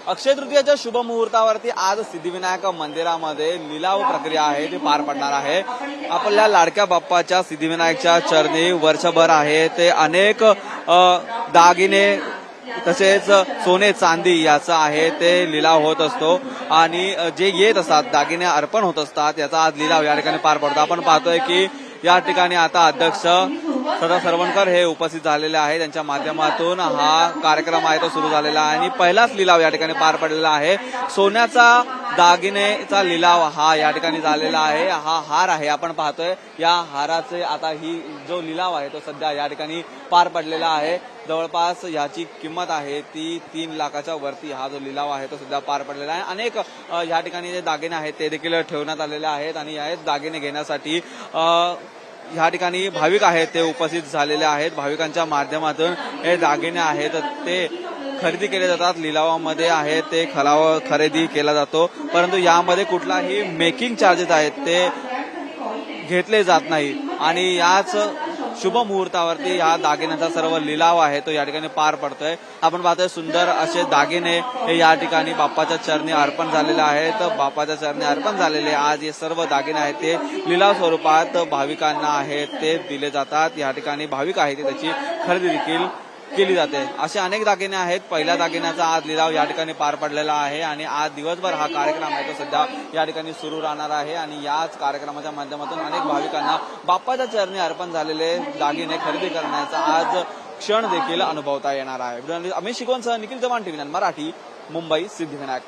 अक्षय तृतीयाच्या शुभ मुहूर्तावरती आज सिद्धिविनायक मंदिरामध्ये लिलाव प्रक्रिया आहे ती पार पडणार आहे। आपल्या लाडक्या बाप्पाच्या सिद्धिविनायकच्या चरणी वर्षभर आहे ते अनेक दागिने तसेच सोने चांदी याचा आहे ते लिलाव होत असतो आणि जे येत असतात दागिने अर्पण होत असतात याचा आज लिलाव या ठिकाणी पार पडतो। आपण पाहतोय की या ठिकाणी आता अध्यक्ष सदा सरवणकर हे उपस्थित झालेले आहेत, त्यांच्या माध्यमातून हा कार्यक्रम आहे तो सुरू झालेला आहे आणि पहिलाच लिलाव या ठिकाणी पार पडलेला आहे। सोन्याचा दागिनेचा लिलाव हा या ठिकाणी झालेला आहे। हा हार आहे आपण पाहतोय, या हाराचे आता ही जो लिलाव आहे तो सध्या या ठिकाणी पार पडलेला आहे। जवळपास याची किंमत आहे ती 3 लाखाच्या वरती हा जो लिलाव आहे तो सध्या पार पडलेला आहे। अनेक या ठिकाणी जे दागिने आहेत ते देखील ठेवण्यात आलेले आहेत आणि या दागिने घेण्यासाठी या ठिकाणी भाविक आहेत ते उपस्थित झालेले आहेत। भाविकांच्या माध्यमातून हे दागिने आहेत ते खरेदी केले जातात, लिलावामध्ये आहे ते खरेदी केला जातो, परंतु यामध्ये कुठलाही मेकिंग चार्जेस आहेत ते घेतले जात नाही आणि याच शुभ मुहूर्तावरती या दागिन्यांचा सर्व लिलाव आहे तो या ठिकाणी पार पडतोय। आपण पाहतोय सुंदर असे दागिने हे या ठिकाणी बाप्पाच्या चरणी अर्पण झालेले आहेत। बाप्पाच्या चरणी अर्पण झालेले आज हे सर्व दागिने आहेत ते लिलाव स्वरूपात भाविकांना आहेत ते दिले जातात। या ठिकाणी भाविक आहेत ते त्याची खरेदी देखील केली जाते। असे अनेक दागिने आहेत। पहिल्या दागिन्याचा आज लिलाव या ठिकाणी पार पडलेला आहे आणि आज दिवसभर हा कार्यक्रम आहे तो सध्या या ठिकाणी सुरू राहणार आहे आणि याच कार्यक्रमाच्या माध्यमातून अनेक भाविकांना बाप्पाच्या चरणी अर्पण झालेले दागिने खरेदी करण्याचा आज क्षण देखील अनुभवता येणार आहे। अमित शिकोनसह निखिल चव्हाण, टीव्ही 9 मराठी, मुंबई, सिद्धिविनायक।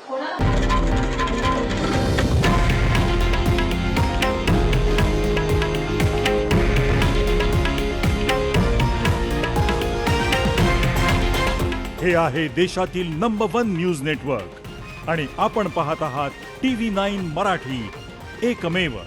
हे आहे देशातील नंबर 1 न्यूज नेटवर्क आणि आपण पाहत आहात टीव्ही 9 मराठी, एकमेव।